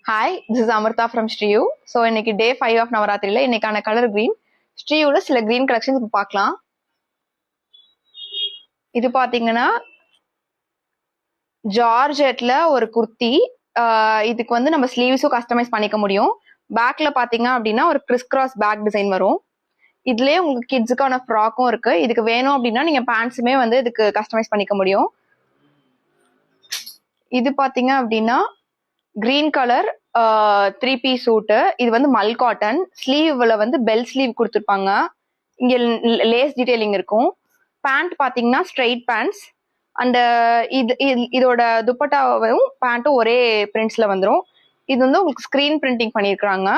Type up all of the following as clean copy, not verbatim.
Hi, this is Amrita from Striyu. So, இன்னைக்கு day 5 of நவராத்திரில இன்னைக்கான colour green. Striyuல சில green collections இப்போ பார்க்கலாம். இது பாத்தீங்கன்னா ஜார்ஜெட்ல ஒரு குர்த்தி. இதுக்கு வந்து நம்ம ஸ்லீவ்ஸும் கஸ்டமைஸ் பண்ணிக்க முடியும். பேக்ல பாத்தீங்க அப்படின்னா ஒரு கிறிஸ் கிராஸ் பேக் டிசைன் வரும். இதுலயே உங்களுக்கு கிட்ஸுக்கான ஃப்ராக்கும் இருக்கு. இதுக்கு வேணும் அப்படின்னா நீங்க பேண்ட்ஸுமே வந்து இதுக்கு கஸ்டமைஸ் பண்ணிக்க முடியும். இது பாத்தீங்க அப்படின்னா கிரீன் கலர் 3-piece சூட்டு. இது வந்து மல் காட்டன். ஸ்லீவ்ல வந்து பெல் ஸ்லீவ் கொடுத்துருப்பாங்க. இங்க லேஸ் டீடைலிங் இருக்கும். பேண்ட் பாத்தீங்கன்னா ஸ்ட்ரெயிட் பேண்ட்ஸ். அண்ட் இதோட துப்பட்டாவும் பேண்ட்டும் ஒரே பிரிண்ட்ஸ்ல வந்துடும். இது வந்து உங்களுக்கு ஸ்கிரீன் பிரிண்டிங் பண்ணிருக்காங்க.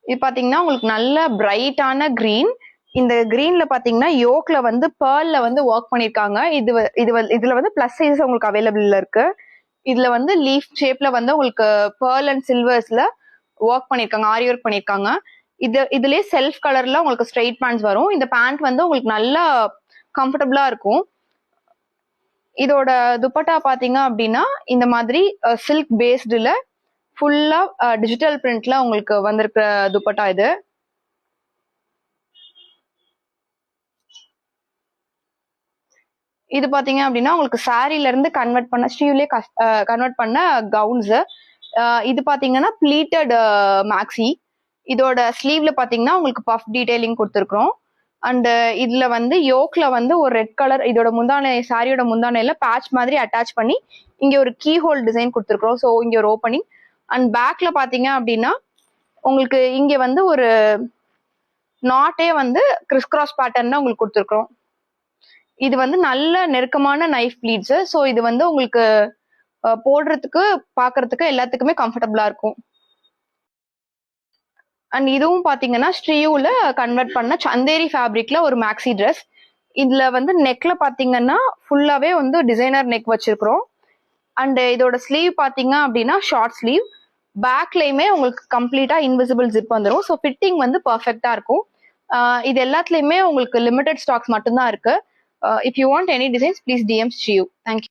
இது பாத்தீங்கன்னா உங்களுக்கு நல்ல பிரைட்டான கிரீன். இந்த கிரீன்ல பாத்தீங்கன்னா யோக்ல வந்து பேர்ல்ல வந்து ஒர்க் பண்ணிருக்காங்க. இதுல வந்து பிளஸ் சைஸ் உங்களுக்கு அவைலபிள் இருக்கு. இதுல வந்து லீஃப் ஷேப்ல வந்து உங்களுக்கு பேர்ல் அண்ட் சில்வர்ஸ்ல ஒர்க் பண்ணிருக்காங்க, ஆரி ஒர்க் பண்ணிருக்காங்க. இதுலயே செல்ஃப் கலர்ல உங்களுக்கு ஸ்ட்ரெயிட் பேண்ட்ஸ் வரும். இந்த பேண்ட் வந்து உங்களுக்கு நல்லா கம்ஃபர்டபுளா இருக்கும். இதோட துப்பட்டா பாத்தீங்க அப்படின்னா இந்த மாதிரி சில்க் பேஸ்டுல ஃபுல்லா டிஜிட்டல் பிரிண்ட்ல உங்களுக்கு வந்திருக்கிற துப்பட்டா இது. இது பாத்தீங்க அப்படின்னா உங்களுக்கு சாரில இருந்து கன்வெர்ட் பண்ண ஸ்லீவ்லயே கன்வெர்ட் பண்ண கவுன்ஸ். இது பாத்தீங்கன்னா பிளீட்டட் மேக்ஸி. இதோட ஸ்லீவ்ல பாத்தீங்கன்னா உங்களுக்கு பஃப் டீடைலிங் கொடுத்துருக்கோம். அண்ட் இதுல வந்து யோக்ல வந்து ஒரு ரெட் கலர் இதோட முந்தானை சாரியோட முந்தானையில பேட்ச் மாதிரி அட்டாச் பண்ணி இங்க ஒரு கீ ஹோல் டிசைன் கொடுத்துருக்கோம். ஸோ இங்க ஒரு ஓப்பனிங். அண்ட் பேக்ல பாத்தீங்க அப்படின்னா உங்களுக்கு இங்க வந்து ஒரு நாட்டே வந்து கிறிஸ் கிராஸ் பேட்டர்ன் உங்களுக்கு கொடுத்துருக்கோம். இது வந்து நல்ல நெருக்கமான நைஃப் ப்ளீட்ஸ். ஸோ இது வந்து உங்களுக்கு போடுறதுக்கு பாக்குறதுக்கு எல்லாத்துக்குமே கம்ஃபர்டபுளா இருக்கும். அண்ட் இதுவும் பாத்தீங்கன்னா ஸ்ட்ரியூல கன்வெர்ட் பண்ண சந்தேரி ஃபேப்ரிக்ல ஒரு மேக்ஸி ட்ரெஸ். இதுல வந்து நெக்ல பாத்தீங்கன்னா ஃபுல்லாவே வந்து டிசைனர் நெக் வச்சிருக்கிறோம். அண்ட் இதோட ஸ்லீவ் பாத்தீங்க அப்படின்னா ஷார்ட் ஸ்லீவ். பேக்லயுமே உங்களுக்கு கம்ப்ளீட்டா இன்விசிபிள் ஜிப் வந்துடும். ஸோ ஃபிட்டிங் வந்து பர்ஃபெக்டா இருக்கும். இது எல்லாத்துலயுமே உங்களுக்கு லிமிடெட் ஸ்டாக்ஸ் மட்டும்தான் இருக்கு. If you want any designs, please DM Striyu. Thank you.